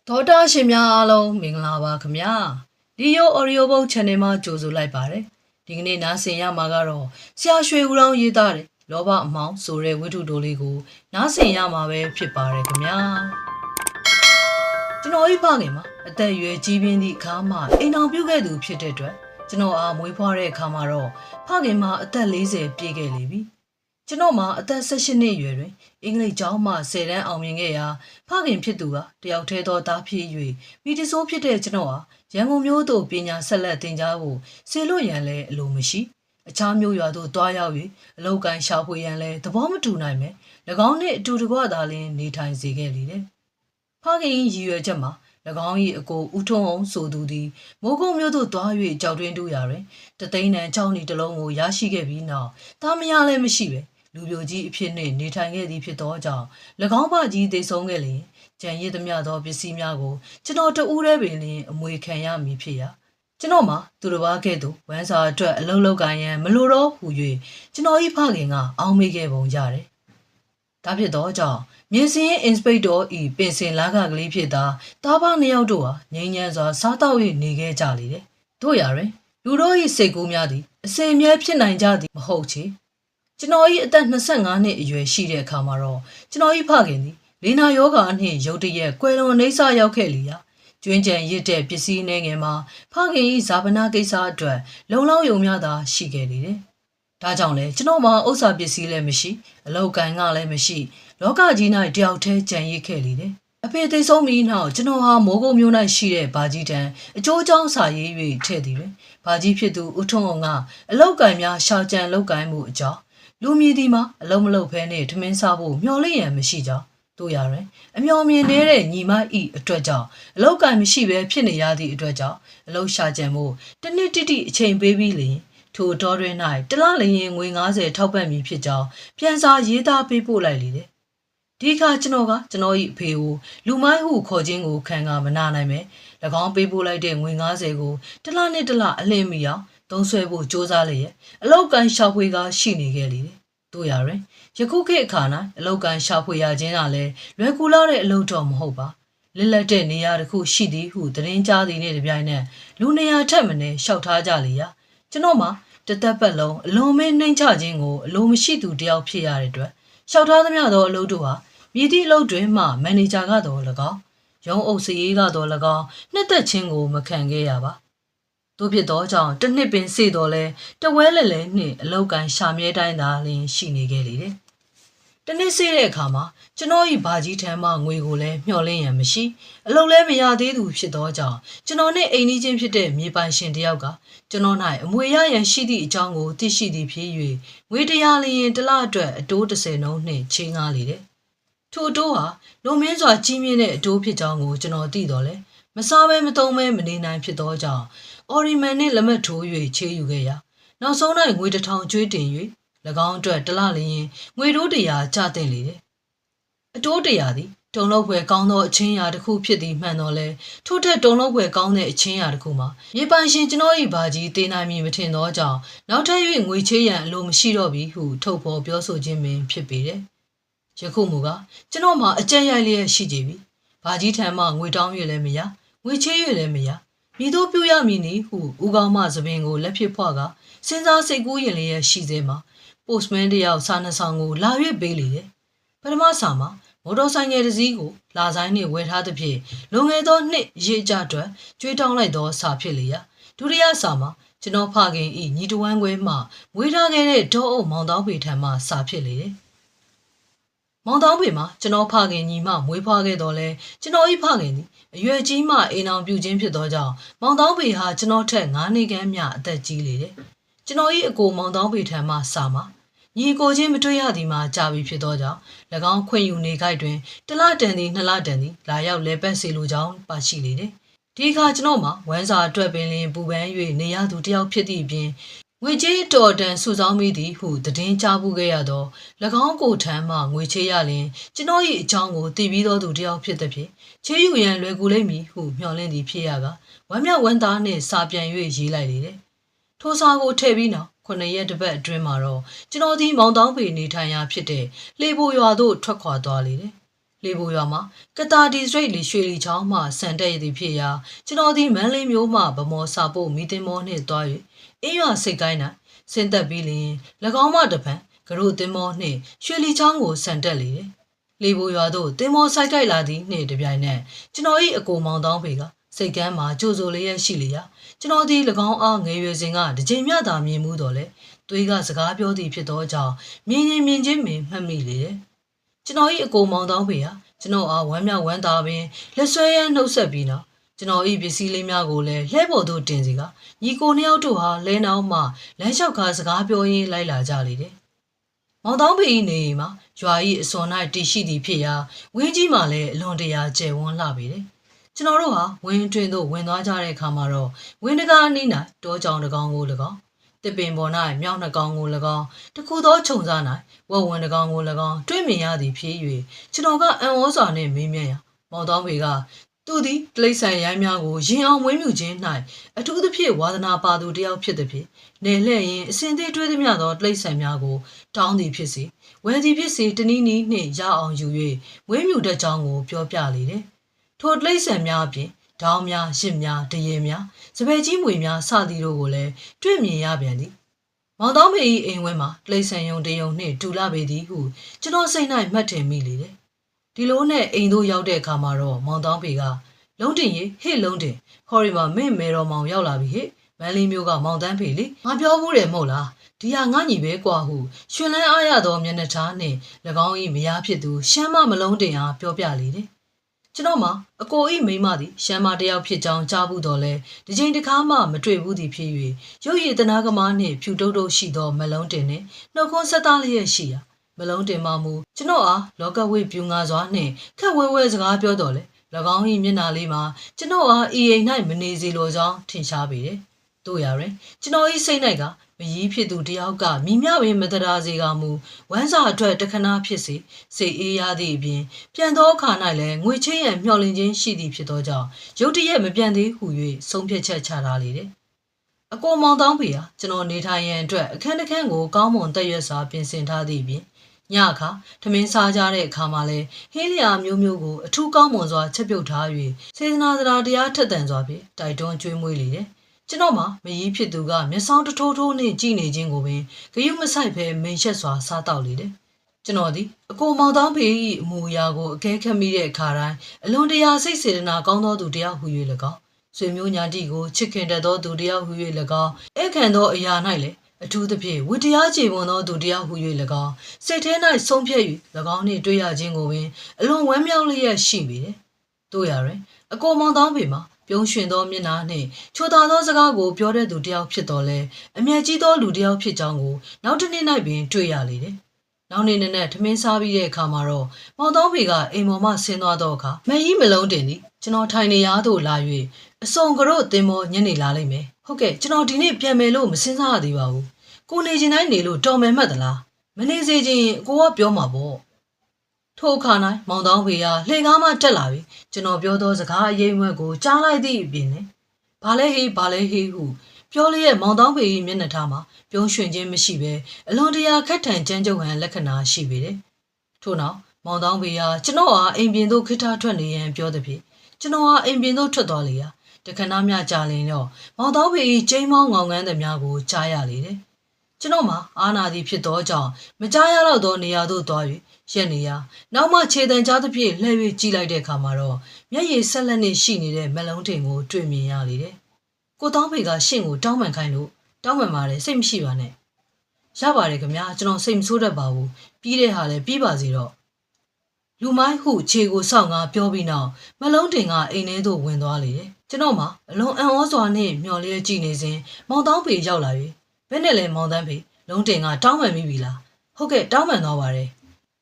ဒေါက်တာရှင်များအားလုံးမင်္ဂလာပါခင်ဗျာဒီယိုအော်ရီယိုဘုတ် channel မှာကြိုဆိုလိုက်ပါတယ်ဒီကနေ့နားဆင်ရမှာကတော့ဆရာရွှေဦးတောင်ရေးသားတဲ့လောဘအမောင်ဆိုတဲ့ဝတ္ထုတိုလေးကိုနားဆင်ရမှာပဲဖြစ်ပါတယ်ခင်ဗျာကျွန်တော်ဤဖခင်မှာအသက်အရွယ်ကြီးပြင်းသည့်အခါမှအိမ်အောင်ပြုခဲ့သူဖြစ်တဲ့အတွက်ကျွန်တော်အားမွေးဖွားတဲ့အခါမှာတော့ဖခင်မှာအသက်40ပြည့်ခဲ့လေပြီကျွန်တော်မှာအသက်18နှစ်အရွယ်တွင်အင်္ဂလိပ်ကျောင်းမှ10တန်းအောင်မြင်ခဲ့ရာဖခင်ဖြစ်သူကတယောက်တည်းသောသားဖြစ်၍မိတဆိုးဖြစ်တဲ့ကျွန်တော်ဟာရန်ကုန်မြို့သို့ပညာဆက်လက်သင်ကြားဖို့ဆေလွတ်ရန်လည်းအလိုမရှိအခြားမြို့ရွာသို့တွားရောက်၍အလောက်ကန်ရှာဖွေရန်လည်းသဘောမတူနိုင်ပဲ၎င်းနှင့်အတူတကွသာလျှင်နေထိုင်စေခဲ့လေတယ်ဖခင်ရည်ရွယ်ချက်မှာ၎င်း၏အကိုဦးထွန်းအောင်ဆိုသူသည်မိုးကုတ်မြို့သို့တွား၍ကြောက်တွင်တူရာတွင်တသိန်းတန်ကြောင်းဤတစ်လုံးကိုရရှိခဲ့ပြီးနောက်သားမယားလည်းမရှိပဲလူပြိုကြီးအဖြစ်နှင့်နေထိုင်ခဲ့သည်ဖြစ်သောကြောင့်၎င်းဖကြီးသေဆုံးခဲ့လျင်ကြံရည်သမျှသောပစ္စည်းများကိုကျွန်တော်တဦးတည်းပင်လျင်အမွေခံရမည်ဖြစ်ရာကျွန်တော်မှာသူတစ်ပါးကဲ့သို့ဝမ်းစာအတွက်အလုံးလောက်ကန်ရန်မလိုတော့ဟူ၍ကျွန်တော်၏ဖခင်ကအောင်းမေးခဲ့ပုံရတယ်။ဒါဖြစ်သောကြောင့်မြင်းစင်းအင်စပိတ်တော်ဤပင်စင်လာကကလေးဖြစ်သာတားဖနှစ်ယောက်တို့ဟာငြိမ်းချမ်းစွာစားတောက်၍နေခဲ့ကြလေတယ်။တို့ရာတွင်လူတို့၏စိတ်ကူးများသည်အစင်အမြဲဖြစ်နိုင်ကြသည်မဟုတ်ချေ။ကျွန်တော်၏အသက်25နှစ်အရွယ်ရှိတဲ့အခါမှာတော့ကျွန်တော်၏ဖခင်သည်လေနာယောဂါနှင့်ရုတ်တရက်ကွယ်လွန်နှိမ့်ဆရောက်ခဲ့လေရာကျွင်းကြံရစ်တဲ့ပစ္စည်းနှဲငယ်မှာဖခင်၏ဇာပနာကိစ္စအတွက်လုံလောက်ယုံများသာရှိခဲ့လေတယ်။ဒါကြောင့်လဲကျွန်တော်မှာဥစ္စာပစ္စည်းလည်းမရှိအလောက်ကန်ကလည်းမရှိလောကကြီး၌တယောက်တည်းကြံရစ်ခဲ့လေတယ်။အဖေသိဆုံးပြီးနောက်ကျွန်တော်ဟာမိုးကုတ်မြို့၌ရှိတဲ့ဘာကြီးတန်းအကျိုးအကြောင်းစာရေး၍ထည့်သည်ပဲ။ဘာကြီးဖြစ်သူဦးထွန်းအောင်ကအလောက်ကန်များရှာကြံလောက်ကန်မှုအကြောင်းလူမြည်ဒီမှာအလုံးမလုံးဖဲနဲ့ထမင်းစားဖို့မျှော်လင့်ရန်မရှိကြောင်းတို့ရရင်အမျော်မြင်နေတဲ့ညီမဤအတွက်ကြောင့်အလောက်ကံမရှိဘဲဖြစ်နေရသည့်အတွက်ကြောင့်အလောက်ရှာကြံမှုတနစ်တိတိအချိန်ပေးပြီးလျင်ထိုတော်တွင်၌တလလျင်ငွေ90ထောက်ပံ့မည်ဖြစ်ကြောင်းပြန်စာရေးသားပေးပို့လိုက်လေတယ်ဒီအခါကျွန်တော်၏အဖေကိုလူမိုင်းဟုခေါ်ခြင်းကိုခံကမနာနိုင်ပဲ၎င်းပေးပို့လိုက်တဲ့ငွေ90ကိုတလနဲ့တလအလင်းမီအောင်သုံးဆွဲဖို့စ조사လျက်အလောက်ကန်ရှာဖွေကားရှိနေခဲ့လေတယ်တို့ရရင်ယခုခေတ်အခါ၌အလောက်ကန်ရှာဖွေရခြင်းကလည်းလွယ်ကူလာတဲ့အလုပ်တော့မဟုတ်ပါလက်လက်တဲ့နေရာတစ်ခုရှိသည်ဟုသတင်းကြားသည်နဲ့တပြိုင်နက်လူနေရာထက်မနည်းရှောက်ထားကြလေရာကျွန်တော်မှတသက်ပတ်လုံးအလုံးမင်းနှိမ့်ချခြင်းကိုအလိုမရှိသူတယောက်ဖြစ်ရတဲ့အတွက်ရှောက်ထားသမျှသောအလုပ်တို့ဟာမြည်သည့်အလုပ်တွင်မှမန်နေဂျာကတော့၎င်းရုံးအုပ်စရေးကတော့၎င်းနှစ်သက်ခြင်းကိုမခံခဲ့ရပါတို့ဖြစ်သောကြောင့်တစ်နှစ်ပင်စေတော်လဲတဝဲလဲလဲနှင့်အလောက်ကန်ရှာမြဲတိုင်းသာလျှင်ရှိနေခဲ့လေတယ်။တနေ့စေတဲ့အခါမှာကျွန်တော်၏ဘာကြီးထမ်းမှငွေကိုလည်းမျှော်လင့်ရန်မရှိအလောက်လဲမရသေးသူဖြစ်သောကြောင့်ကျွန်တော်နှင့်အိမ်နီးချင်းဖြစ်တဲ့မြေပိုင်ရှင်တယောက်ကကျွန်တော်၌အမွေရရန်ရှိသည့်အကြောင်းကိုသိရှိသည်ဖြစ်၍ငွေ100လျင်တစ်လအတွက်အတိုး30နှုန်းနှင့်ချင်းကားလေတယ်။ထို့အတိုးဟာလုံမင်းစွာကြီးမြင့်တဲ့အတိုးဖြစ်ကြောင်းကိုကျွန်တော်သိတော်လဲမစားဘဲမသုံးဘဲမနေနိုင်ဖြစ်သောကြောင့်အော်ရီမန်နှင့်လက်မှတ်ထိုး၍ချေးယူခဲ့ရာနောက်ဆုံး၌ငွေ1000ကျွေးတင်၍၎င်းအတွက်တလလျင်ငွေတိုး100ကျသင့်လေတယ်။အတိုး100သည်တုံလောက်ပွဲကောင်းသောအချင်းရာတစ်ခုဖြစ်သည်မှန်တော်လဲထို့ထက်တုံလောက်ပွဲကောင်းတဲ့အချင်းရာတစ်ခုမှာမြေပိုင်ရှင်ကျွန်တော်၏ဘာကြီးတေးနိုင်မည်မထင်သောကြောင့်နောက်ထပ်၍ငွေချေးရန်အလိုမရှိတော့ပြီဟုထုတ်ဖော်ပြောဆိုခြင်းပင်ဖြစ်ပေတယ်။ယခုမူကားကျွန်တော်မှာအကြက်ရိုက်လျက်ရှိကြပြီ။ဘာကြီးထံမှငွေတောင်း၍လည်းမရငွေချေး၍လည်းမရမိတို့ပြရမည်နီဟုဦးကောင်းမသပင်ကိုလက်ဖြစ်ဖွာကစဉ်းစားစိတ်ကူးရင်လည်းရှိသေးမှာပို့စမန်တယောက်စာနှဆောင်ကိုလာ၍ပေးလေတယ်ပထမစာမှာမော်တော်ဆိုင်ငယ်တစ်စီးကိုလာဆိုင်နှင့်ဝယ်ထားသဖြင့်လွန်ခဲ့သောနှစ်ရေးကြအတွက်ကျွေးတောင်းလိုက်သောစာဖြစ်လေရာဒုတိယစာမှာကျွန်တော်ဖခင်ဤညီတဝမ်းခွဲမှမွေးထားခဲ့တဲ့ဒေါ်အုပ်မောင်တောင်းပေထံမှစာဖြစ်လေတယ်မောင်တောင်းပေမှာကျွန်တော်ဖခင်ညီမမွေးဖွားခဲ့တော်လဲကျွန်တော်ဤဖခင်သည်အရွယ်ကြီးမှအိမ်အောင်ပြုခြင်းဖြစ်သောကြောင့်မောင်တောင်းပေဟာကျွန်တော်ထက်9နှစ်ခန့်မြအသက်ကြီးလေတယ်ကျွန်တော်၏အကိုမောင်တောင်းပေထံမှစာမှာညီကိုချင်းမတွေ့ရသည်မှာကြာပြီဖြစ်သောကြောင့်၎င်းခွင့်ယူနေကြတွင်တလတန်သည်2လတန်သည်လာရောက်လဲပတ်စေလိုကြောင်းပါရှိလေတယ်ဒီအခါကျွန်တော်မှာဝမ်းစာအတွက်ပင်လင်ပူပန်း၍နေရသူတယောက်ဖြစ်သည့်အပြင်ငွေကြေးတော်တန်စုဆောင်းမိသည်ဟုသတင်းကြားပူခဲ့ရသော၎င်းကိုထမ်းမှငွေချေးရလျင်ကျွန်တော်၏အကြောင်းကိုသိပြီးသောသူတယောက်ဖြစ်သည်ဖြင့်ချေးယူရန်လွယ်ကူလိမ့်မည်ဟုမျှော်လင့်သည်ဖြစ်ရကဝမ်းမြောက်ဝမ်းသာနှင့်စာပြန်၍ရေးလိုက်လေတယ်ထိုစာကိုထည့်ပြီးနောက်9ရက်တစ်ပတ်အတွင်းမှာတော့ကျွန်တော်ဒီမောင်တောင်းပေနေထိုင်ရာဖြစ်တဲ့လေပိုရွာသို့ထွက်ခွာသွားလေတယ် လေပိုရွာမှာကတာဒီစရိတ်လီရွှေလီချောင်းမှဆန်တဲ့ရည်ဖြစ်ရာကျွန်တော်ဒီမန်းလေးမျိုးမှဗမော်စာဖို့မီတင်မောနှင့်တွား၍အင်းရွာစိတ်ကိုင်း၌ဆင်းသက်ပြီးလျင်၎င်းမှတပံကရုတင်မောနှင့်ရွှေလီချောင်းကိုဆန်တက်လေတယ်လေပိုရွာသို့တင်မောဆိုင်ကိုက်လာသည့်နှင့်တပြိုင်နက်ကျွန်တော်၏အကိုမောင်တောင်းဖေကစိတ်ကမ်းမှာကြိုဆိုလျက်ရှိလျာကျွန်တော်ဒီ၎င်းအားငယ်ရွယ်စဉ်ကတစ်ချိန်မျှသာမြင်မှုတော်လဲသွေးကစကားပြောသည်ဖြစ်သောကြောင့်မြင်ချင်းပင်မှတ်မိလေတယ်ကျွန်တော်၏အကိုမောင်တောင်းဖေဟာကျွန်တော်အားဝမ်းမြောက်ဝမ်းသာပင်လက်ဆွဲရမ်းနှုတ်ဆက်ပြီးနောက်ကျွန်တော်၏ပစ္စည်းလေးများကိုလည်းလှဲပေါ်သို့တင်စီကညီကိုနှစ်ယောက်တို့ဟာလဲနှောင်းမှလမ်းလျှောက်ကားစကားပြောရင်းလိုက်လာကြလေတယ်။မောင်တောင်းဖေ၏နေအိမ်မှာရွာ၏အစော်၌တည်ရှိသည်ဖြစ်ရာဝင်းကြီးမှလည်းအလွန်တရာကျယ်ဝန်းလှပေတယ်။ကျွန်တော်တို့ဟာဝင်းတွင်သို့ဝင်သွားကြတဲ့အခါမှာတော့ဝင်းတကားအနီး၌တောကြောင်တကောင်ကို၎င်းတစ်ပင်ပေါ်၌မြောက်နှကောင်ကို၎င်းတခုသောခြုံစား၌ဝက်ဝင်တကောင်ကို၎င်းတွေ့မြင်ရသည်ဖြစ်၍ကျွန်တော်ကအံ့ဩစွာနှင့်မေးမြန်းရာမောင်တောင်းဖေကသူသည်တိရစ္ဆာန်ရိုင်းများကိုရင်အောင်မွေးမြူခြင်း၌အထူးသဖြင့်ဝါသနာပါသူတယောက်ဖြစ်သည်ဖြင့်နေလှည့်ရင်အစဉ်သေးတွေးသည်များသောတိရစ္ဆာန်များကိုတောင်းသည်ဖြစ်စေဝယ်သည်ဖြစ်စေတနည်းနည်းနှင့်ရအောင်ယူ၍မွေးမြူတတ်ကြောင်းကိုပြောပြလေတယ်ထိုတိရစ္ဆာန်များအပြင်ဒေါင်းများရစ်များတရေများစပယ်ကြီးမွေများစသည်တို့ကိုလည်းတွေ့မြင်ရပြန်သည်မောင်တောင်းဖေ၏အိမ်ဝင်းမှာတိရစ္ဆာန်ယုံတယုံနှင့်တူလာပေသည်ဟုကျွန်တော်စိတ်၌မှတ်ထင်မိလေတယ်ဒီလိုနဲ့အိမ်သို့ရောက်တဲ့အခါမှာတော့မောင်တောင်းဖေကလုံးတင်ရေဟေ့လုံးတင်ခေါ်ရီမှာမင်းမဲတော်မောင်ရောက်လာပြီဟဲ့မန်းလေးမျိုးကမောင်တန်းဖေလေငါပြောဘူးတယ်မဟုတ်လားဒီဟာငါညီပဲကွာဟုရှင်လန်းအားရသောမျက်နှာထားနှင့်၎င်း၏မယားဖြစ်သူရှမ်းမမလုံးတင်အားပြောပြလေတယ်ကျွန်တော်မှာအကို၏မိန်းမသည်ရှမ်းမတယောက်ဖြစ်ကြောင်းကြားဘူးတော့လဲဒီချိန်တစ်ခါမှမတွေ့ဘူးသည်ဖြစ်၍ရုပ်ရည်တနာကမားနှင့်ဖြူတုတ်တုတ်ရှိသောမလုံးတင်နှင့်နှုတ်ခွန်းဆက်သားလျက်ရှိရာမလုံးတင်မှမူကျွန်တော်အားလောကဝိပြူငါစွာနှင့်ခက်ဝဲဝဲစကားပြောတော်လဲ၎င်း၏မျက်နှာလေးမှာကျွန်တော်အားဤအိမ်၌မနေစီလိုကြောင်းထင်ရှားပေတယ်။တို့ရရင်ကျွန်တော်၏စိတ်၌ကမရီးဖြစ်သူတယောက်ကမိမြပင်မတရားစေကမူဝမ်းစာအတွက်တခဏဖြစ်စေစိတ်အေးရသည့်အပြင်ပြန်သောအခါ၌လည်းငွေချင်းရန်မျှော်လင့်ခြင်းရှိသည်ဖြစ်သောကြောင့်ရုတ်တရက်မပြန်သေးဟု၍ဆုံးဖြတ်ချက်ချထားလေတယ်။အကိုမောင်တောင်းဖေဟာကျွန်တော်နေထိုင်ရန်အတွက်အခန်းတစ်ခန်းကိုကောင်းမွန်တက်ရွက်စွာပြင်ဆင်ထားသည့်အပြင်ညအခါထမင်းစားကြတဲ့အခါမှာလဲဟင်းလျာမျိုးမျိုးကိုအထူးကောင်းမွန်စွာချက်ပြုတ်ထား၍စေတနာတရားထက်သန်စွာဖြင့်တိုက်တွန်းကျွေးမွေးလေတယ်။ကျွန်တော်မှာမရီးဖြစ်သူကမျက်စောင်းတထိုးထိုးနဲ့ကြည်နေခြင်းကိုပင်ဂယုမဆိုင်ဘဲမိန်ချက်စွာစားတောက်လေတယ်။ကျွန်တော်သည်အကိုမောင်တောင်းဖေ၏အမူအရာကိုအကဲခတ်မိတဲ့အခါတိုင်းအလွန်တရာစိတ်စေတနာကောင်းသောသူတယောက်ဟူ၍၎င်းဆွေမျိုးညာတိကိုချစ်ခင်တတ်သောသူတယောက်ဟူ၍၎င်းဧကန်သောအရာ၌လည်းအထူးသဖြင့်ဝတ္တရားခြေပွန်သောသူတယောက်ဟူ၍၎င်းစိတ်ထဲ၌ဆုံးဖြတ်၍၎င်းနှင့်တွေ့ရခြင်းကိုပင်အလွန်ဝမ်းမြောက်လျက်ရှိပေတယ်။တို့ရရင်အကိုမောင်တောင်းဖေမှာပြုံးရွှင်သောမျက်နှာနှင့်ချိုသာသောစကားကိုပြောတဲ့သူတယောက်ဖြစ်တော်လဲအမျက်ကြီးသောလူတယောက်ဖြစ်ကြောင်းကိုနောက်တစ်နေ့၌ပင်တွေ့ရလေတယ်။နောက်နေ့နဲ့ထမင်းစားပြီးတဲ့အခါမှာတော့မောင်တောင်းဖေကအိမ်ပေါ်မှဆင်းသွားသောအခါမကြီးမလုံးတင်သည်ကျွန်တော်ထိုင်နေရသို့လာ၍အစုံကရို့တင်မောညနေလာလိမ့်မယ်။ဟုတ်ကဲ့ကျွန်တော်ဒီနေ့ပြန်မယ်လို့မစင်စားရသေးပါဘူး။ကိုနေခြင်းတိုင်းနေလို့တော်မယ်မှတ်သလားမနေစေခြင်းကိုကပြောမှာပေါ့ထိုအခါ၌မောင်တောင်းဖေကလှေကားမှတက်လာပြီကျွန်တော်ပြောသောစကားအရေးမွက်ကိုကြားလိုက်သည့်အပြင်နဲ့ဘာလဲဟေးဟုပြောလျက်မောင်တောင်းဖေ၏မျက်နှာထားမှာပြုံးရွှင်ခြင်းမရှိဘဲအလွန်တရာခက်ထန်ကြမ်းကြုတ်ဟန်လက္ခဏာရှိပေတယ်ထို့နောက်မောင်တောင်းဖေကကျွန်တော်အားအိမ်ပြင်သို့ခိထားထွက်နေရန်ပြောသည်ဖြင့်ကျွန်တော်အားအိမ်ပြင်သို့ထွက်သွားလေရာတခဏမျှကြာလင်တော့မောင်တောင်းဖေ၏ကျိန်းမောင်းငေါငန်းသည်များကိုကြားရလေတယ်ကျွန်တော်မှာအာနာသည်ဖြစ်သောကြောင့်မကြားရတော့သောနေရာသို့သွား၍ရက်နေရနောက်မှခြေတံကြားသဖြင့်လှည့်၍ကြည့်လိုက်တဲ့အခါမှာတော့မျက်ရည်ဆက်လက်နှင့်ရှိနေတဲ့မလုံးတင်ကိုတွေ့မြင်ရလေတယ်။ကိုတောင်းဖေကရှင့်ကိုတောင်းပန်ခိုင်းလို့တောင်းပန်ပါတယ်စိတ်မရှိပါနဲ့။ရပါတယ်ခင်ဗျာကျွန်တော်စိတ်မဆိုးတတ်ပါဘူး။ပြီးတဲ့ဟာလည်းပြီးပါစီတော့လူမိုင်းဟုခြေကိုစောင့်ကားပြောပြီးနောက်မလုံးတင်ကအိမ်ထဲသို့ဝင်သွားလေတယ်။ကျွန်တော်မှာအလွန်အံ့ဩစွာနှင့်မျော်လျက်ကြည့်နေစဉ်မောင်တောင်းဖေရောက်လာပြီ။ဘယ်နဲ့လဲမောင်တန်းဖေလုံးတင်ကတောင်းပန်မိပြီလား။ဟုတ်ကဲ့တောင်းပန်သွားပါတယ်။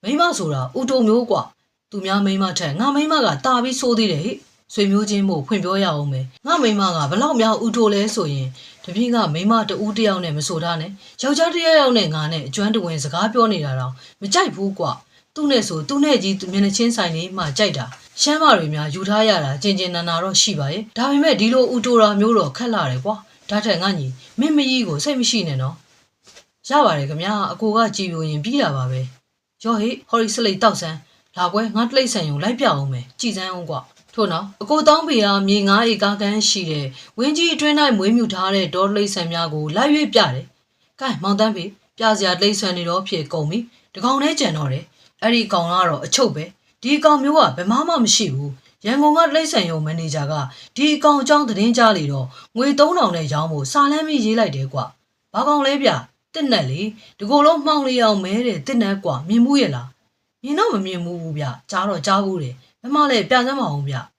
မိမဆိုတာဦးတုံမျိုးကွာသူများမိမထက်ငါမိမကတာပြီးဆိုးသေးတယ်ဟိဆွေမျိုးချင်းမို့ဖွင့်ပြောရအောင်မယ်ငါမိမကဘလောက်များဦးတိုလဲဆိုရင်တပြင်းကမိမတူးတယောက်နဲ့မဆိုတာနဲ့ယောက်ျားတစ်ယောက်နဲ့ငါနဲ့အကျွမ်းတဝင်စကားပြောနေတာတော့မကြိုက်ဘူးကွာသူ့နဲ့ဆိုသူ့နဲ့ကြီးမျက်နှာချင်းဆိုင်လေးမှကြိုက်တာရှမ်းမတွေများယူထားရတာကျင်နာနာတော့ရှိပါရဲ့ဒါပေမဲ့ဒီလိုဦးတိုတာမျိုးတော့ခက်လာတယ်ကွာဒါထက်ငါညီမင်းမကြီးကိုစိတ်မရှိနဲ့နော်ရပါတယ်ခင်ဗျာအကိုကကြည်လို့ရင်ပြီးတာပါပဲရောဟေဟော်ရီစလိတ်တောက်ဆန်း လာကွယ်ငါတိတ်ဆန်ယုံလိုက်ပြအောင်မယ်ကြည်စမ်းအောင်ကွာထို့နောက်အကိုတောင်းပေအားမြေ9ဧကခန့်ရှိတဲ့ဝင်းကြီးအတွင်း၌မွေးမြူထားတဲ့ဒေါ်လိတ်ဆန်များကိုလိုက်၍ပြတယ်။ကဲမောင်တန်းဖေပြစရာလိတ်ဆန်နေတော့ဖြစ်ကုန်ပြီ။တကောင်နဲ့ကြံတော့တယ်။အဲ့ဒီကောင်ကတော့အချုပ်ပဲ။ဒီကောင်မျိုးကဘယ်မှမရှိဘူး။ရန်ကုန်ကလိတ်ဆန်ယုံမန်နေဂျာကဒီအကောင်အကြောင်းသတင်းကြားလေတော့ငွေ3000နဲ့ရောင်းဖို့စာလမ်းပြီးရေးလိုက်တယ်ကွာ။ဘာကောင်လဲဗျ။တစ်နက်လေဒီကိုလုံးမှောင်လေးအောင်မဲတဲ့တစ်နက်ကွာမြင်မှုရဲ့လား။မြင်တော့မမြင်ဘူးဗျ။ကြားတော့ကြားဘူးတယ်။မမလည်းပြစမ်းမအောင်ဗျ။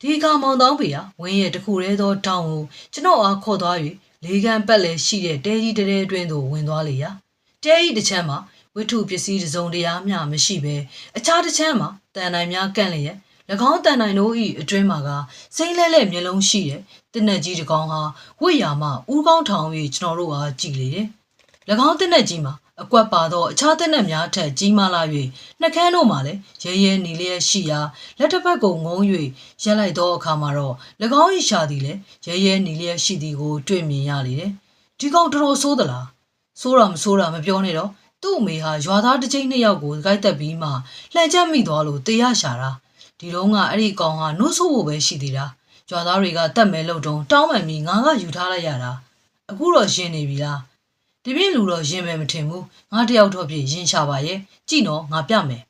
ဒီကမောင်တောင်းဖေဟာဝင်းရဲ့တခုတည်းသောတောင်းကိုကျွန်တော်အားခေါ်သွား၍လေးကံပတ်လည်းရှိတဲ့တဲကြီးတဲအတွင်းသို့ဝင်သွားလေရာတဲကြီးတစ်ချမ်းမှာဝတ္ထုပစ္စည်းတစ်စုံတရာမျှမရှိဘဲအခြားတစ်ချမ်းမှာတန်တိုင်များကန့်လျက်၎င်းတန်တိုင်တို့၏အတွင်းမှာကစိမ့်လဲလဲမျက်လုံးရှိတဲ့တစ်နက်ကြီးတစ်ကောင်ဟာဝိယာမှဦးကောင်းထောင်၍ကျွန်တော်တို့အားကြည့်လေတယ်၎င်းတစ်နက်ကြီးမှာအကွက်ပါသောအခြားတစ်နက်များထက်ကြီးမားလာ၍နှကန်းတို့မှလည်းရဲရဲနီလျက်ရှိရာလက်တစ်ဖက်ကိုငုံ၍ရက်လိုက်သောအခါမှာတော့၎င်း၏ရှာသည်လည်းရဲရဲနီလျက်ရှိသည်ကိုတွေ့မြင်ရလေတယ်။ဒီကောင်တော်တော်ဆိုးသလား။ဆိုးတာမဆိုးတာမပြောနဲ့တော့သူ့အမေဟာရွာသားတစ်ချိန်နှစ်ယောက်ကိုကြိုက်တက်ပြီးမှလှန်ချက်မိသွားလို့တရားရှာတာ။ဒီတော့ကအဲ့ဒီကောင်ဟာနှုတ်ဆိုးဖို့ပဲရှိသေးတာ။ရွာသားတွေကတတ်မယ်လို့တောင်းပန်ပြီးငါကယူထားလိုက်ရတာ။အခုတော့ရှင်းနေပြီလား။ဒီပြင်းလူတော့ရင်ပဲမထင်ဘူးငါတယောက်တော့ဖြစ်ရင်ရှာပါရဲ့ကြည့်နော်ငါပြမယ်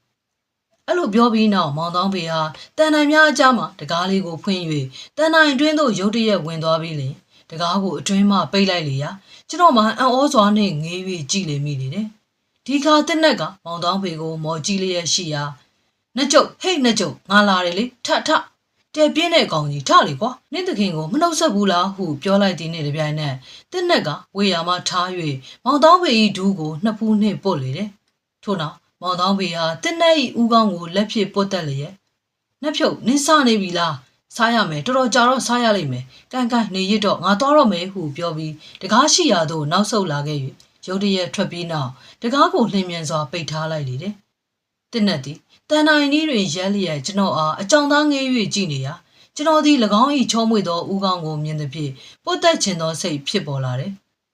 အဲ့လိုပြောပြီးနောက်မောင်တောင်းဖေဟာတန်တိုင်များအကြားမှာတကားလေးကိုဖွင့်၍တန်တိုင်အတွင်းသို့ရုတ်တရက်ဝင်သွားပြီးလင်တကားကိုအတွင်းမှပိတ်လိုက်လေရာကျွန်တော်မှအံ့ဩစွာနဲ့ငေး၍ကြည့်လေမိနေတယ်ဒီခါတစ်နက်ကမောင်တောင်းဖေကိုမော်ကြည့်လျက်ရှိရာနှကျုပ်ဟိတ်နှကျုပ်ငါလာတယ်လေထထတဲပြင်းတဲ့ကောင်ကြီးထလေကွာနင့်တခင်ကိုမနှုတ်ဆက်ဘူးလားဟုပြောလိုက်သည်နဲ့တပြိုင်နက်တစ်နက်ကဝေယာမထား၍မောင်တောင်းဖေ၏ဒူးကိုနှစ်ဖူးနှင့်ပုတ်လေတယ်ထို့နောက်မောင်တောင်းဖေဟာတစ်နက်၏ဦးခေါင်းကိုလက်ဖြင့်ပုတ်တက်လျက်နှက်ဖြုတ်နင်းစားနေပြီလားစားရမယ်တော်တော်ကြာတော့စားရလိမ့်မယ်ကန်ကန်နေရတော့ငါသွားတော့မယ်ဟုပြောပြီးတကားရှိရာသို့နောက်ဆုတ်လာခဲ့၍ရုတ်တရက်ထွက်ပြီးနောက်တကားကိုလှင်မြန်စွာပိတ်ထားလိုက်လေတယ်တစ်နက်သည်တန်တိုင်းကြီးတွင်ရက်လျက်ကျွန်တော်အားအကြောင်းသားငေး၍ကြည့်နေရာကျွန်တော်သည်၎င်း၏ချောမွေ့သောဦးခေါင်းကိုမြင်သည်ဖြင့်ပုတ်တက်ခြင်းသောစိတ်ဖြစ်ပေါ်လာတယ်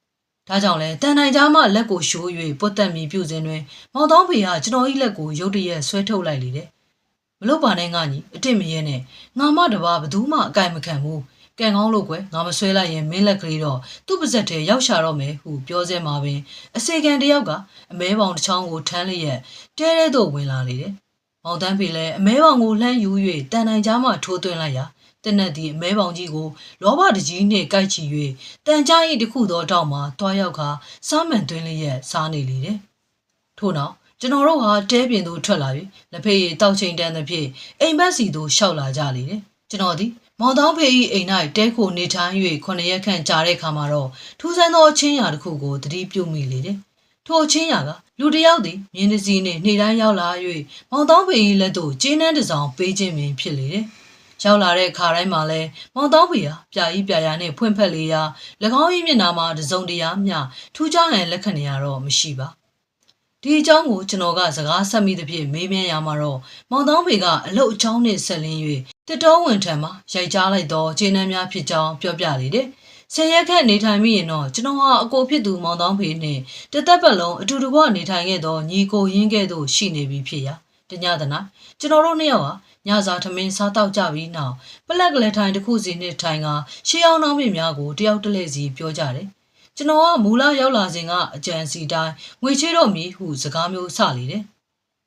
။ဒါကြောင့်လဲတန်တိုင်းကြားမှလက်ကိုရှိုး၍ပုတ်တက်မိပြုစဉ်တွင်မောင်တောင်းဖေဟာကျွန်တော်၏လက်ကိုရုတ်တရက်ဆွဲထုတ်လိုက်လေတယ်။မလို့ပါနဲ့ငါညီအစ်စ်မရဲနဲ့ငါမတပါဘသူမှအကြိုက်မခံဘူး။ကံကောင်းလို့ကွယ်ငါမဆွဲလိုက်ရင်မင်းလက်ကလေးတော့သူ့ပါဇက်ထဲရောက်ရှာတော့မယ်ဟုပြောစဲမှာပင်အစေခံတယောက်ကအမဲပေါင်တစ်ချောင်းကိုထမ်းလျက်တဲတဲသို့ဝင်လာလေတယ်။မောင်တန်းဖေလည်းအမဲပေါင်ကိုလှမ်းယူ၍တန်တိုင်းကြားမှထိုးသွင်းလိုက်ရာတနက်သည်အမဲပေါင်ကြီးကိုလောဘတကြီးနှင့်ကိုက်ချီ၍တန်ကြား၏တခုသောတောက်မှတွားရောက်ခါစားမှန်သွင်းလျက်စားနေလေတယ်။ထို့နောက်ကျွန်တော်တို့ဟာတဲပြင်သို့ထွက်လာ၍လက်ဖေးရီတောက်ချိန်တန်းသဖြင့်အိမ်ဘက်စီသို့ရှောက်လာကြလေတယ်။ကျွန်တော်သည်မောင်တောင်းဖေ၏အိမ်၌တဲခိုနေထိုင်၍9ရက်ခန့်ကြာတဲ့အခါမှာတော့ထူးဆန်းသောအချင်းရာတစ်ခုကိုသတိပြုမိလေတယ်။ထိုအချင်းရာကလူတစ်ယောက်သည်မြင်းတစည်းနှင့်နှိတိုင်းရောက်လာ၍မောင်တောင်းဖေ၏လက်သို့ကျင်းနှန်းတစ်စောင်ပေးခြင်းပင်ဖြစ်လေတယ်။ရောက်လာတဲ့ခါတိုင်းမှာလဲမောင်တောင်းဖေဟာပြာကြီးပြာရာနဲ့ဖွင့်ဖက်လေရာ၎င်း၏မျက်နှာမှာတစုံတရာမျှထူးခြားဟန်လက်ခံရတော့မရှိပါဒီအကြောင်းကိုကျွန်တော်ကစကားဆက်မိသဖြင့်မေးမြန်းရမှာတော့မောင်တောင်းဖေကအလုတ်အချောင်းနဲ့ဆက်လင်း၍တစ်တော်ဝင်ထံမှာရိုက်ကြားလိုက်သောခြေနှမ်းများဖြစ်ကြောင်းပြောပြလေတယ်ဆယ်ရက်ခန့်နေထိုင်မိရင်တော့ကျွန်တော်ဟာအကိုဖြစ်သူမောင်တောင်းဖေနှင့်တသက်ပတ်လုံးအတူတကွနေထိုင်ခဲ့သောညီကိုရင်းကဲ့သို့ရှိနေပြီဖြစ်ရာတညသနာကျွန်တော်တို့နှစ်ယောက်ဟာညစာထမင်းစားတောက်ကြပြီးနောက်ပလက်ကလေးထိုင်တစ်ခုစီနဲ့ထိုင်ကရှေးအောင်နှောင်းမြများကိုတယောက်တစ်လက်စီပြောကြတယ်ကျွန်တော်ကမူလရောက်လာစဉ်ကအကြံစီတိုင်းငွေချေတော့မည်ဟုစကားမျိုးစလေတယ်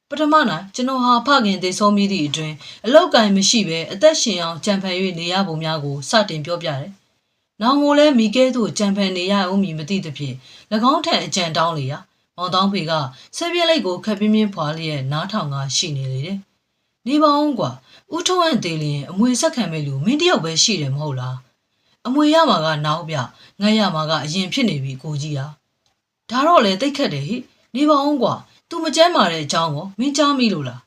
ပထမနိုင်ကျွန်တော်ဟာဖခင်သေဆုံးပြီးသည့်အတွင်းအလောက်ကင်မရှိဘဲအသက်ရှင်အောင်ကြံဖန်၍နေရပုံများကိုစတင်ပြောပြတယ်။နောင်ကိုလည်းမိကဲသို့ကြံဖန်နေရအောင်မည်မသိသဖြင့်၎င်းထံအကြံတောင်းလေရာမောင်တောင်းဖေကဆက်ပြက်လိုက်ကိုခက်ပြင်းပြင်းဖွာလျက်နားထောင်ကရှိနေလေတယ်။နေပါအောင်ကွာဦးထုံးအန်သေးလျင်အမွေဆက်ခံမဲ့လူမင်းတယောက်ပဲရှိတယ်မဟုတ်လား။အမွေရမှာကနောက်ပြငှက်ရမှာကအရင်ဖြစ်နေပြီကိုကြီးဟာဒါတော့လေတိတ်ခတ်တယ်ဟိနေပါအောင်ကွာသူမကြမ်းမာတဲ့အကြောင်းကိုမင်းကြားမိလို့လား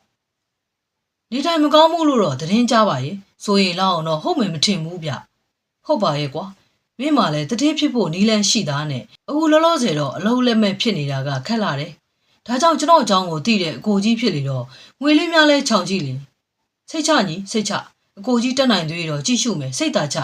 နေတိုင်းမကောင်းမှုလို့တော့သတင်းကြားပါရဲ့ဆိုရင်လောက်အောင်တော့ဟုတ်မယ်မထင်ဘူးဗျဟုတ်ပါရဲ့ကွာမင်းမှလည်းတတိဖြစ်ဖို့နီးလန်းရှိသားနဲ့အခုလောလောဆယ်တော့အလုံးလက်မဲ့ဖြစ်နေတာကခက်လာတယ်ဒါကြောင့်ကျွန်တော်အကြောင်းကိုသိတဲ့အကိုကြီးဖြစ်လေတော့ငွေလေးများလဲခြောင်ကြည့်လေစိတ်ချညီစိတ်ချအကိုကြီးတက်နိုင်သေးတော့ကြည့်ရှုမယ်စိတ်သာချ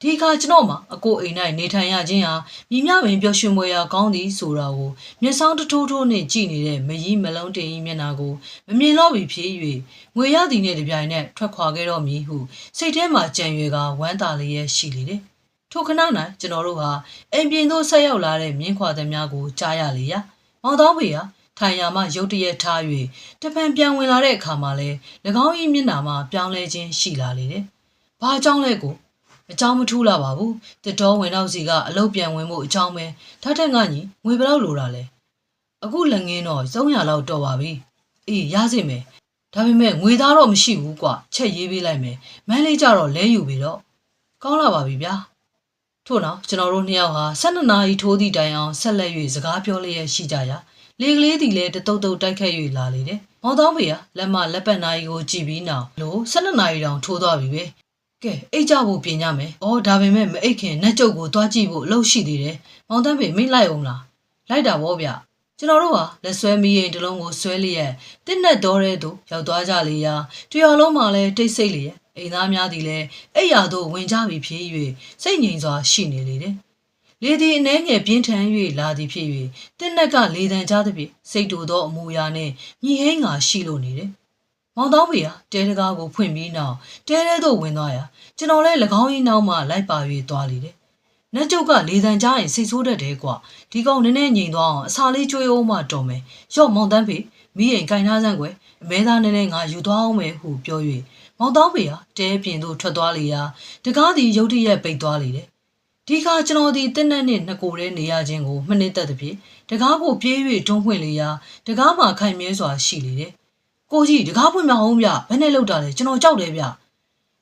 ဒီခါကျွန်တော်မှာအကိုအိမ်၌နေထိုင်ရခြင်းဟာမြည်မြပင်ပျော်ရွှင်ပွဲရာကောင်းသည်ဆိုတာကိုမျက်စောင်းတထိုးထိုးနဲ့ကြည့်နေတဲ့မကြီးမလုံးတင်ကြီးမျက်နှာကိုမမြင်တော့ပြီဖြစ်၍ငွေရသည်နဲ့တပြိုင်နက်ထွက်ခွာခဲ့တော့မည်ဟုစိတ်ထဲမှာကြံရွယ်ကဝမ်းသာလျက်ရှိလေတယ်။ထိုခဏ၌ကျွန်တော်တို့ဟာအိမ်ပြင်သို့ဆက်ရောက်လာတဲ့မြင်းခွာသမားကိုကြားရလေရာမောင်တော်ဖေဟာထိုင်ရာမှရုတ်တရက်ထား၍တပံပြန်ဝင်လာတဲ့အခါမှာလဲ၎င်း၏မျက်နှာမှာပြောင်းလဲခြင်းရှိလာလေတယ်။ဘာကြောင့်လဲကိုအကြောင်းမထူးလာပါဘူးတတော်ဝင်တော့စီကအလုတ်ပြန်ဝင်မှုအကြောင်းပဲထထက်ငါညီငွေဘယ်လောက်လိုတာလဲအခုလက်ငင်းတော့300လောက်တော့ပါပြီအေးရစေမယ်ဒါပေမဲ့ငွေသားတော့မရှိဘူးကွာချက်ရေးပေးလိုက်မယ်မန်းလေးကြတော့လဲယူပြီတော့ကောင်းလာပါပြီဗျာထို့နောက်ကျွန်တော်တို့နှစ်ယောက်ဟာ12နာရီထိုးသည့်တိုင်အောင်ဆက်လက်၍စကားပြောလျက်ရှိကြရာလေကလေးသည်လည်းတတုတ်တုတ်တိုက်ခတ်၍လာလေတယ်မောင်တော်ဖေကလက်မလက်ပတ်နာရီကိုကြည့်ပြီးနောက်လို့12နာရီတောင်ထိုးသွားပြီပဲကဲအိတ်ကြဖို့ပြင်ကြမယ်။အော်ဒါပေမဲ့မအိတ်ခင်နတ်ကျုပ်ကိုတွားကြည့်ဖို့အလုပ်ရှိသေးတယ်။မောင်တန်းဖေမိတ်လိုက်အောင်လား။လိုက်တာဗောဗျ။ကျွန်တော်တို့ဟာလက်ဆွဲမီးရင်တလုံးကိုဆွဲလျက်တစ်နဲ့တော်တဲ့သူရောက်သွားကြလေရာတရွာလုံးမှာလည်းတိတ်ဆိတ်လျက်အိမ်သားများသည်လည်းအိယာတို့ဝင်ကြပြီဖြစ်၍စိတ်ငြိမ်စွာရှိနေလေတယ်။လေသည်အနှဲငယ်ပြင်းထန်၍လာသည်ဖြစ်၍တစ်နဲ့ကလေတံကြားသည်ဖြင့်စိတ်တူသောအမူအရာနှင့်ညီဟိန်းကရှိလို့နေတယ်။မောင်တော်ဖေဟာတဲတကားကိုဖွင့်ပြီးနောက်တဲတဲသို့ဝင်သွားရာကျွန်တော်လည်း၎င်း၏နောက်မှလိုက်ပါ၍သွားလေတယ်။နတ်ကျုပ်ကလေတံကြားရင်စိတ်ဆိုးတတ်တယ်ကွာ။ဒီကောင်နည်းနည်းငြိမ်သွားအောင်အစာလေးကျွေးအောင်မှတော်မယ်။ရော့မောင်တန်းဖေမိရင်ကင်ထားစမ်းကွယ်အမဲသားနည်းနည်းငါယူသွားအောင်မယ်ဟုပြော၍မောင်တော်ဖေဟာတဲပြင်သို့ထွက်သွားလေရာတကားသည်ရုတ်တရက်ပိတ်သွားလေတယ်။ဒီခါကျွန်တော်သည်တင်းနဲ့နှစ်ကိုယ်တည်းနေရခြင်းကိုမနစ်သက်သဖြင့်တကားကိုပြေး၍တွန်းဖွင့်လေရာတကားမှာခိုင်မြဲစွာရှိလေတယ်။ကိုကြီးတကားဖွင့်မအောင်ဗျဘယ်နဲ့လောက်တာလဲကျွန်တော်ကြောက်တယ်ဗ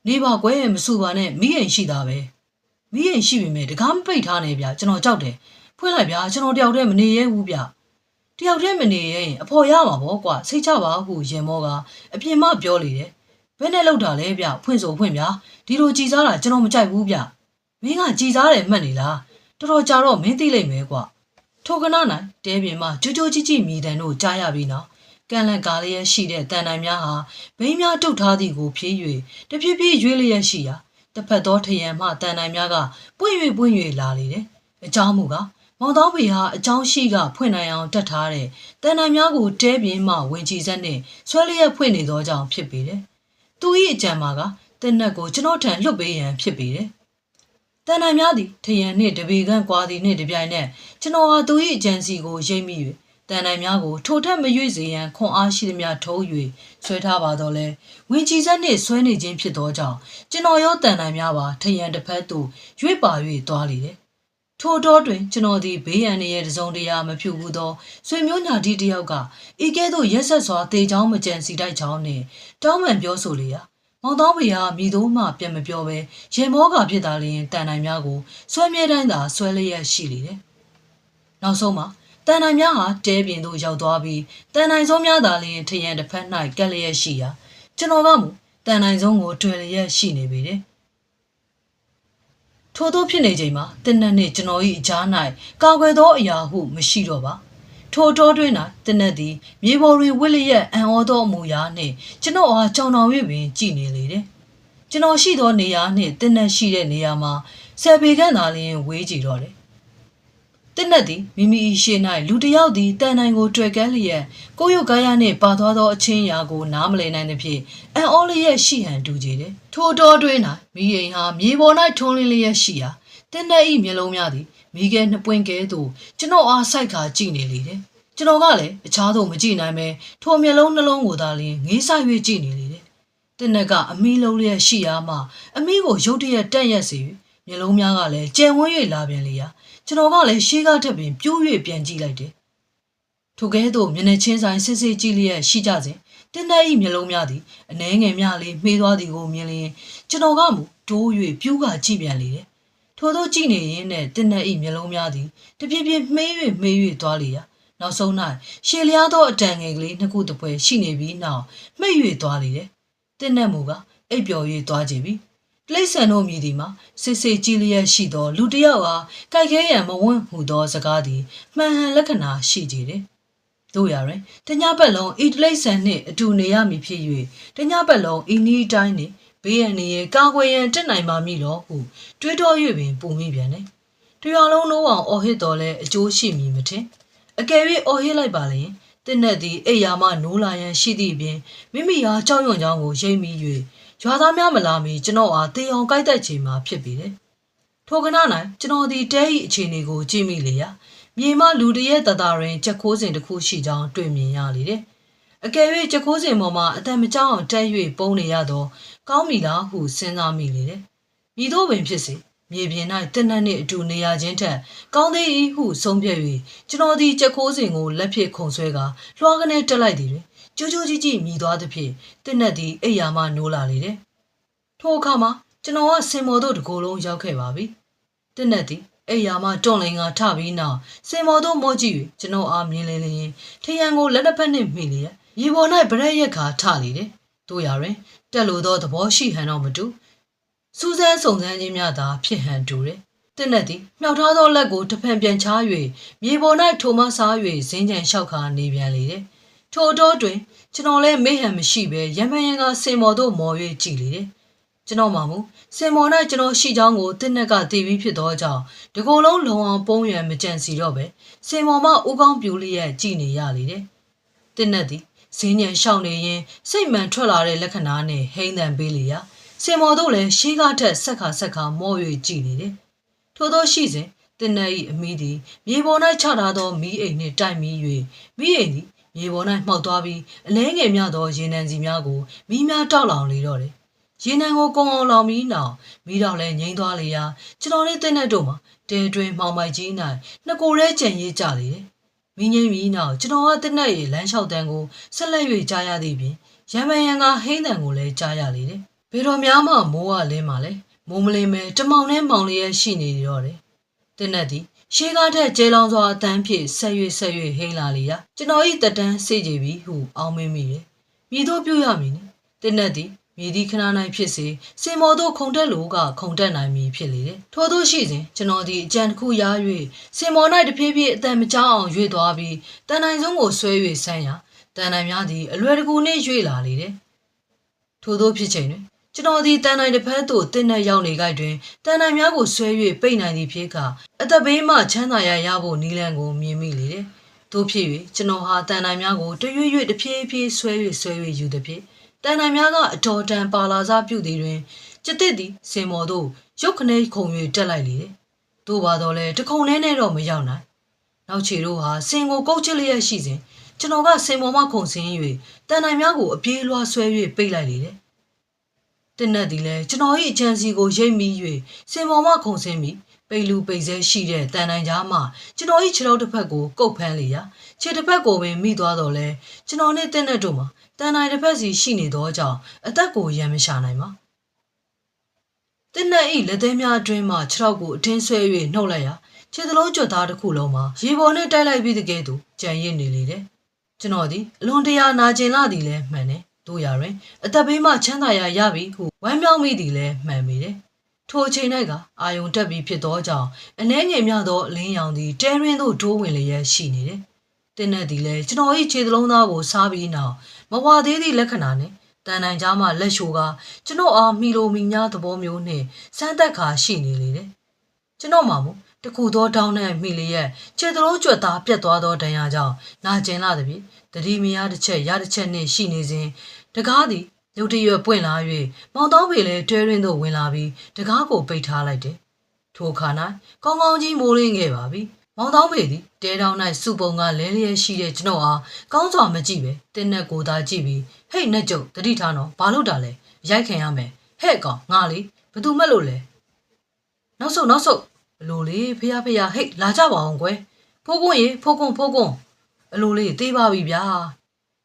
ျနေပါကွယ်မဆူပါနဲ့မိရင်ရှိတာပဲမိရင်ရှိပြီမဲ့တကားမပိတ်ထားနဲ့ဗျကျွန်တော်ကြောက်တယ်ဖွင့်လိုက်ဗျကျွန်တော်တယောက်တည်းမနေရဲဘူးဗျတယောက်တည်းမနေရင်အဖော်ရမှာပေါ့ကွာစိတ်ချပါဟုရင်မောကအပြင်မှပြောလေတယ်ဘယ်နဲ့လောက်တာလဲဗျဖွင့်ဆိုဖွင့်ဗျဒီလိုကြည်စားတာကျွန်တော်မကြိုက်ဘူးဗျမင်းကကြည်စားတယ်မှတ်နေလားတော်တော်ကြာတော့မင်းသိလိမ့်မယ်ကွာထိုကနာနိုင်တဲပြင်မှာကြိုးကြိုးကြီးကြီးမြည်တန်တို့ကြားရပြီးနောက်ကန်လန်ကားလျက်ရှိတဲ့တန်တိုင်များဟာဘိန်းများတုတ်ထားသည်ကိုဖြည်း၍တဖြည်းဖြည်းရွေးလျက်ရှိရာတစ်ဖက်သောထရံမှတန်တိုင်များကပွင့်၍လာလေတယ်။အကြောင်းမူကားမောင်တော်ဖေဟာအကြောင်းရှိကဖွင့်နိုင်အောင်တတ်ထားတဲ့တန်တိုင်များကိုတဲပြင်းမှဝင်ချီစက်နှင့်ဆွဲလျက်ဖွင့်နေသောကြောင့်ဖြစ်ပေတယ်။သူ၏အကြံမှာကတင်းနက်ကိုကျွန်တော်ထံလွတ်ပေးရန်ဖြစ်ပေတယ်။တန်တိုင်များသည်ထရံနှင့်တပေခန့်ကွာသည်နှင့်တပြိုင်နက်ကျွန်တော်ဟာသူ၏အကြံစီကိုရိပ်မိ၍တန်တိုင်များကိုထိုထက်မရွေ့စေရန်ခွန်အားရှိသမျှထိုး၍ဆွဲထားပါတော့လဲဝင်ချီစက်နှင့်ဆွဲနေခြင်းဖြစ်သောကြောင့်ကျွန်တော်ရောတန်တိုင်များပါထရံတစ်ဖက်သို့ရွေ့ပါ၍သွားလေတယ်ထိုတော့တွင်ကျွန်တော်သည်ဘေးရန်ရဲ့တစုံတရာမဖြူဘူးသောဆွေမျိုးညာတီတယောက်ကဤကဲ့သို့ရက်ဆက်စွာတေချောင်းမကြံစီတိုက်ချောင်းနှင့်တောင်းပန်ပြောဆိုလေရာမောင်တော်ဖေဟာမိတို့မှပြန်မပြောဘဲရေမောကဖြစ်သာလျင်တန်တိုင်များကိုဆွဲမြဲတိုင်းသာဆွဲလျက်ရှိလေတယ်နောက်ဆုံးမှာတန်တိုင်များဟာတဲပြင်သို့ရောက်သွားပြီးတန်တိုင်ဆုံးများသာလျင်ထရံတစ်ဖက်၌ကက်လျက်ရှိရာကျွန်တော်ကမူတန်တိုင်ဆုံးကိုတွေ့လျက်ရှိနေပေတယ်ထို့သောဖြစ်နေချိန်မှာတင်းနက်နှင့်ကျွန်တော်၏အကြား၌ကာကွယ်သောအရာဟုမရှိတော့ပါထိုတော်တွင်၌တင်းနက်သည်မြေပေါ်တွင်ဝစ်လျက်အံ့ဩသောအမူအရာနှင့်ကျွန်တော်အားကြောင်တော်၍ပင်ကြည်နေလေတယ်ကျွန်တော်ရှိသောနေရာနှင့်တင်းနက်ရှိတဲ့နေရာမှာဆယ်ပေခန့်သာလျင်ဝေးကြည့်တော့တယ်တင်းနက်သည်မိမိရှေ့၌လူတစ်ယောက်သည်တန်တိုင်ကိုတွေ့ကဲလျက်ကိုရုပ်ကားရနှင့်ပါသွားသောအချင်းရာကိုနားမလည်နိုင်သဖြင့်အံ့ဩလျက်ရှိဟန်တူကြတယ်ထိုတော်တွင်၌မိရင်ဟာမြေပေါ်၌ထွန်းလင်းလျက်ရှိရာတင်းနက်၏မျက်လုံးများသည်မိခဲနှစ်ပွင့်ကဲသို့ကျွန်တော်အားစိုက်ခါကြည့်နေလေတယ်ကျွန်တော်ကလည်းအခြားသို့မကြည့်နိုင်ပဲထိုမျက်လုံးနှလုံးကိုသာလျှင်ငေးဆိုင်၍ကြည့်နေလေတယ်တင်းနက်ကအမီးလုံးလျက်ရှိရာမှအမီးကိုရုတ်တရက်တက်ရက်စေ၍မျက်လုံးများကလည်းကြံဝန်း၍လာပြန်လေရာကျွန်တော်ကလည်းရှေးကားထက်ပင်ပြိုး၍ပြန်ကြည့်လိုက်တယ်ထိုကဲ့သို့မျက်နှာချင်းဆိုင်စစ်စစ်ကြည့်လျက်ရှိကြစဉ်တင်းတဲ့၏မျက်လုံးများသည်အနှဲငယ်များလေးမှေးသွားသည်ကိုမြင်လျင်ကျွန်တော်ကမူတိုး၍ပြူးကကြည့်ပြန်လေတယ်ထို့သောကြည့်နေရင်းနဲ့တင်းတဲ့၏မျက်လုံးများသည်တပြည့်ပြည့်မှေး၍သွားလေရာနောက်ဆုံး၌ရှေလျားသောအတန်ငယ်ကလေးနှစ်ခုတစ်ပွဲရှိနေပြီးနောက်မှိတ်၍သွားလေတယ်တင်းတဲ့မူကအိပ်ပျော်၍သွားကြပြီတိရစ္ဆာန်တို့မြည်သည်မှာစစ်စစ်ကြည်လျက်ရှိသောလူတစ်ယောက်အားကြိုက်ခဲရန်မဝန့်ဟုသောစကားသည်မှန်ဟန်လက္ခဏာရှိကြတယ်။တို့ရတွင်တညပတ်လုံးဤတိရစ္ဆာန်နှင့်အတူနေရမည်ဖြစ်၍တညပတ်လုံးဤနည်းတိုင်းနှင့် ဘေးရန်နေရဲ့ကာကွယ်ရန်တက်နိုင်ပါမည်လို့ဟုတွေးတော၍ပင်ပူမိပြန်တယ်။တရွာလုံးနိုးအောင်အော်ဟစ်တော်လဲအကျိုးရှိမည်မထင်။အကယ်၍အော်ဟစ်လိုက်ပါလျင်တင်းနဲ့သည်အိယာမှနိုးလာရန်ရှိသည့်အပြင်မိမိဟာကြောက်ရွံ့ကြောင်းကိုရိပ်မိ၍ရွာသားများမလာမီကျွန်တော်အားတေအောင်ကိုက်တက်ချိန်မှာဖြစ်ပေတယ်။ထိုကဏ၌ကျွန်တော်သည်တဲ၏အခြေအနေကိုကြည့်မိလေရာမြေမှလူတရဲ့တတရင်ချက်ခိုးစဉ်တစ်ခုရှိကြောင်းတွေ့မြင်ရလေတယ်။အကယ်၍ချက်ခိုးစဉ်ပေါ်မှာအတန်မကြောက်အောင်တဲ၍ပုံနေရသောကောင်းမီလားဟုစဉ်းစားမိလေတယ်။မိတို့ပင်ဖြစ်စေမြေပြင်၌တင်းနဲ့နှင့်အတူနေရခြင်းထက်ကောင်းသေး၏ဟုဆုံးဖြတ်၍ကျွန်တော်သည်ချက်ခိုးစဉ်ကိုလက်ဖြင့်ခုန်ဆွဲကာလွှားကနေတက်လိုက်သည်တွင်ကြိုးကြိုးကြီးကြီးမြည်သွားသဖြင့်တင်းနဲ့သည်အိယာမှနိုးလာလေတယ်။ထိုအခါမှာကျွန်တော်ကစင်မော်တို့တကိုယ်လုံးရောက်ခဲ့ပါပြီ။တင်းနဲ့သည်အိယာမှတွန့်လင်ကထပြီးနောက်စင်မော်တို့မော့ကြည့်၍ကျွန်တော်အားမြင်လင်းလျင်ထရန်ကိုလက်တစ်ဖက်နှင့်မိလျက်ရေပေါ်၌ဗရက်ရက်ခါထလေတယ်။တို့ရတွင်တက်လို့သောသဘောရှိဟန်တော့မတူစူးစမ်းစုံစမ်းခြင်းများသာဖြစ်ဟန်တူတယ်။တင်းနဲ့သည်မြောက်ထားသောလက်ကိုတစ်ဖန်ပြန်ချ၍မြေပေါ်၌ထိုမစား၍ဇင်းကြံလျှောက်ခါနေပြန်လေတယ်။ထိုတော့တွင်ကျွန်တော်လည်းမေ့ဟန်မရှိပဲရံပန်ရံကစင်မော်တို့မော်၍ကြည့်လေတယ်။ကျွန်တော်မှမူစင်မော်၌ကျွန်တော်ရှိချောင်းကိုတင်းနဲ့ကတည်ပြီးဖြစ်သောကြောင့်ဒီကုလုံးလုံအောင်ပုံးရံမကြံစီတော့ပဲစင်မော်မှဥကောင်းပြူလျက်ကြည်နေရလေတယ်။တင်းနဲ့သည်ဇင်းညံရှောင်းနေရင်စိတ်မှန်ထွက်လာတဲ့လက္ခဏာနဲ့ဟိမ့်တန်ပေးလေရာစင်မော်တို့လည်းရှေးကားထက်ဆက်ခါမော့၍ကြည်နေတယ်။ထို့သောရှိစဉ်တင်းနဲ့၏အမိသည်မြေပေါ်၌ချထားသောမီးအိမ်နှင့်တိုက်မိ၍မီးအိမ်သည်မြေပေါ်၌မှောက်သွားပြီးအလဲငယ်များသောရေနံစီများကိုမီးများတောက်လောင်လေတော့တယ်။ရေနံကိုကုံအောင်လောင်ပြီးနောက်မီးတော့လည်းငိမ့်သွားလေရာကျွန်တော်နဲ့တင်းနဲ့တို့မှာတဲတွင်မှောင်မိုက်ကြီး၌နှစ်ကိုယ်ရဲကြံရေးကြလေတယ်။မီးငိမ့်ပြီးနောက်ကျွန်တော်ကတင်းနဲ့၏လမ်းလျှောက်တန်းကိုဆက်လက်၍ကြားရသည့်ပြင်ရံပန်ရံကဟိမ့်တန်ကိုလည်းကြားရလေတယ်။ဘယ်တော်များမှမိုးကလင်းပါလေမိုးမလင်းမဲတမောင်နဲ့မောင်လျက်ရှိနေတော့တယ်။တင်းနဲ့သည်ရှေးကားထက်ကျဲလောင်စွာအတန်းဖြင့်ဆက်၍ဟိမ့်လာလေရာကျွန်တော်၏တက်တန်းစေ့ကြပြီဟုအောင်းမင်းမိတယ်။မြေတို့ပြုတ်ရမည်နဲ့တင်းနဲ့သည်မြေဒီခဏ၌ဖြစ်စေစင်မော်တို့ခုံတက်လို့ကခုံတက်နိုင်မည်ဖြစ်လေတယ်။ထို့သောရှိစဉ်ကျွန်တော်သည်အကြံတစ်ခုရ၍စင်မော်၌တဖြည်းဖြည်းအတန်မကြောက်အောင်ရွေ့သွားပြီးတန်နိုင်ဆုံးကိုဆွဲ၍ဆန်းရာတန်နိုင်များသည်အလွယ်တကူနှင့်ရွေ့လာလေတယ်။ထို့သောဖြစ်ချိန်တွင်ကျွန်တော်သည်တန်နိုင်တစ်ဖက်သို့တင်းနဲ့ရောက်နေကြတွင်တန်နိုင်များကိုဆွဲ၍ပိတ်နိုင်သည့်ဖြစ်ကအသက်ဘေးမှချမ်းသာရဖို့နီလန်ကိုမြင်မိလေတယ်။သို့ဖြစ်၍ကျွန်တော်ဟာတန်နိုင်များကိုတရွေ့တဖြည်းဖြည်းဆွဲ၍ယူသည်ဖြင့်တန်နိုင်များကအတော်တန်ပါလာစားပြုသည်တွင်ကျစ်တစ်သည်စင်မော်တို့ရုတ်ခနဲခုံ၍တက်လိုက်လေတယ်။သို့ပါတော့လဲတခုံနဲ့တော့မရောက်နိုင်။နောက်ခြေတို့ဟာစင်ကိုကုတ်ချစ်လျက်ရှိစဉ်ကျွန်တော်ကစင်မော်မှခုံဆင်း၍တန်နိုင်များကိုအပြေးလွှားဆွဲ၍ပိတ်လိုက်လေတယ်။တင်းနဲ့သည်လည်းကျွန်တော်၏အချမ်းစီကိုရိပ်မိ၍စင်မော်မှခုံဆင်းပြီးပိတ်လူပိတ်ဆဲရှိတဲ့တန်နိုင်ကြားမှကျွန်တော်၏ခြေထောက်တစ်ဖက်ကိုကုတ်ဖမ်းလေရာခြေတစ်ဖက်ကိုပင်မိသွားတော့လဲကျွန်တော်နဲ့တင်းနဲ့တို့မှာတန်နိုင်တစ်ဖက်စီရှိနေသောကြောင့်အသက်ကိုရံမရှာနိုင်ပါတင်းနဲ့၏လက်သေးများအတွင်းမှခြေထောက်ကိုအထင်းဆွဲ၍နှုတ်လိုက်ရာခြေသလုံးကြွသားတစ်ခုလုံးမှာရေပေါ်နဲ့တိုက်လိုက်ပြီးတကယ်သူကြံရစ်နေလေတယ်ကျွန်တော်သည်အလွန်တရာနာကျင်လာသည်လည်းမှန်တယ်တို့ရတွင်အသက်ဘေးမှချမ်းသာရပြီဟုဝမ်းမြောက်မိသည်လည်းမှန်ပေတယ်ထိုအချိန်၌ကအာယုံတက်ပြီးဖြစ်သောကြောင့်အနှဲငယ်များသောအလင်းရောင်သည်တဲရင်းသို့ဒိုးဝင်လျက်ရှိနေတယ်တင်းနဲ့သည်လည်းကျွန်တော်၏ခြေသလုံးသားကိုစားပြီးနောက်မဝသေးသည့်လက္ခဏာနှင့်တန်နိုင်ကြားမှလက်ရှိုးကကျွန်တော်အားမီလိုမီများသဘောမျိုးနှင့်စမ်းသက်ခါရှိနေလေတယ်ကျွန်တော်မှမတခုသောတောင်းနဲ့မိလျက်ခြေသလုံးကြွက်သားပြတ်သွားသောဒဏ်ရာကြောင့်နာကျင်လာသည်ဖြင့်တတိမယားတစ်ချက်ရတစ်ချက်နှင့်ရှိနေစဉ်တကားသည်ရုတ်တရက်ပွင့်လာ၍မောင်တောင်းပေလည်းတွဲရင်းသို့ဝင်လာပြီးတကားကိုပိတ်ထားလိုက်တယ်ထိုအခါ၌ကောင်းကောင်းကြီးမိုးလင်းခဲ့ပါပြီမောင်တောင်းပေသည်တဲတောင်း၌စုပုံကလဲလျက်ရှိတဲ့ကျွန်တော်အားကောင်းစွာမကြည့်ပဲတင်းနဲ့ကိုသာကြည့်ပြီးဟိတ်နဲ့ကျုပ်တတိထားတော့ဘာလို့တာလဲရိုက်ခင်ရမယ်ဟဲ့ကောင်ငါလေဘသူမှတ်လို့လဲနောက်ဆုတ်အလိုလေးဖះဟိတ်လာကြပါအောင်ကွယ်ဖိုးကွန်းရေဖိုးကွန်းအလိုလေးသေးပါပြီဗျာ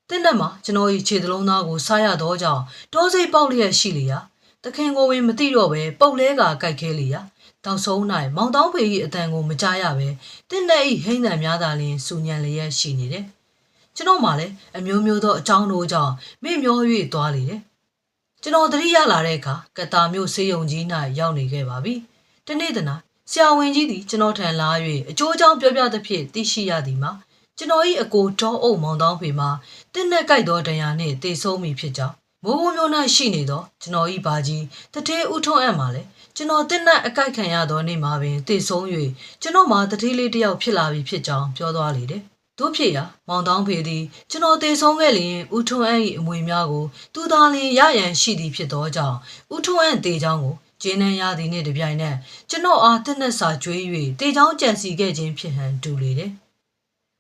တင်းနဲ့မှာကျွန်တော်ကြီးခြေသလုံးသားကိုစားရတော့ကြောင့်တောစိတ်ပေါက်လျက်ရှိလေရာတခင်ကိုဝင်မသိတော့ပဲပုတ်လဲကကြိုက်ခဲလေရာတောင်ဆုံး၌မောင်တောင်းဖေ၏အတန်ကိုမကြားရပဲတင်းနဲ့၏ဟိမ့်တန်များသာလျှင်စူညံလျက်ရှိနေတယ်ကျွန်တော်မှလည်းအမျိုးမျိုးသောအကြောင်းတို့ကြောင့်မေ့မျော၍သွားလေတယ်ကျွန်တော်သတိရလာတဲ့အခါကတာမျိုးဆေးရုံကြီး၌ရောက်နေခဲ့ပါပြီတနေ့တနာဆရာဝန်ကြီးသည်ကျွန်တော်ထံလာ၍အကျိုးအကြောင်းပြောပြသဖြင့်သိရှိရသည်မှာကျွန်တော်၏အကိုတောအုပ်မောင်တောင်းဖေမှာတင်းနဲ့ကြိုက်သောဒဏ်ရာနှင့်တေဆုံးမိဖြစ်ကြောင်း မိုးဝမျိုး၌ရှိနေသောကျွန်တော်ဤဘာကြီးတထေးဥထုံးအံ့မှာလေကျွန်တော်တင်းနဲ့အကိုက်ခံရသောနေ့မှာပင်တည်ဆုံး၍ကျွန်တော်မှာတထေးလေးတစ်ယောက်ဖြစ်လာပြီဖြစ်ကြောင်းပြောသွားလေတယ်တို့ဖြစ်ရာမောင်တောင်းဖေသည်ကျွန်တော်တည်ဆုံးခဲ့လျင်ဥထုံးအံ့၏အမွေများကိုသူသာလျင်ရရန်ရှိသည်ဖြစ်သောကြောင့်ဥထုံးအံ့တေကြောင်းကိုကျင်းနှံရသည်နှင့်တပြိုင်နက်ကျွန်တော်အားတင်းနဲ့စာကြွေး၍တေကြောင်းကြံစီခဲ့ခြင်းဖြစ်ဟန်တူလေတယ်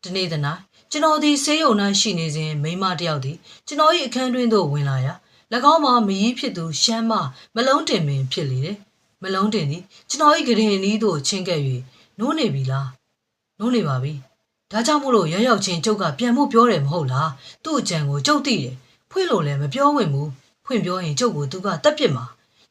ဒီနေ့တနေ့ကျွန်တော်သည်ဆေးရုံ၌ရှိနေစဉ်မိန်းမတစ်ယောက်သည်ကျွန်တော်၏အခန်းတွင်သို့ဝင်လာရာ၎င်းမှာမရီးဖြစ်သူရှမ်းမလုံးတင်ပင်ဖြစ်လေတယ်မလုံးတင်သည်ကျွန်တော်၏ကရင်အနီးသို့ချင်းကပ်၍နိုးနေပြီလားနိုးနေပါပြီဒါကြောင့်မို့လို့ရောက်ချင်းကျုပ်ကပြန်ဖို့ပြောတယ်မဟုတ်လားသူ့အကြံကိုကျုပ်သိတယ်ဖွင့်လို့လည်းမပြောဝင်ဘူးဖွင့်ပြောရင်ကျုပ်ကိုသူကတက်ပစ်မှာ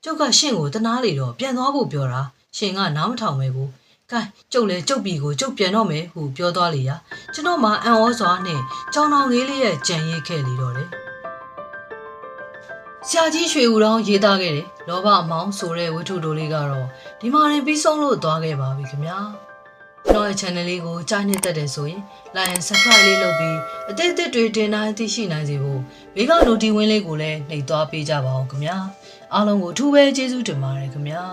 ကျုပ်ကရှင့်ကိုတနာလေတော့ပြန်သွားဖို့ပြောတာရှင်ကနားမထောင်ပဲဘူးကဲကျုပ်လည်းကျုပ်ပြီကိုကျုပ်ပြန်တော့မယ်ဟုပြောသွားလေရာကျွန်တော်မှအံ့ဩစွာနဲ့ကြောင်တောင်လေးလေးရဲ့ကြံရိပ်ခဲ့လေတော့တယ်ဆရာကြီးရွှေဦးတော်ရေးသားခဲ့တယ်လောဘအမောင်းဆိုတဲ့ဝတ္ထုတိုလေးကတော့ဒီမှာရင်ပြီးဆုံးလို့သွားခဲ့ပါပြီခင်ဗျာကျွန်တော်ရဲ့ channel လေးကိုကြားနေတတ်တယ်ဆိုရင် like and subscribe လေးလုပ်ပြီးအသစ်တွေတင်နိုင်သိရှိနိုင်စေဖို့ဘေးက notification လေးကိုလည်းနှိပ်သွားပေးကြပါအောင်ခင်ဗျာအားလုံးကိုအထူးပဲကျေးဇူးတင်ပါတယ်ခင်ဗျာ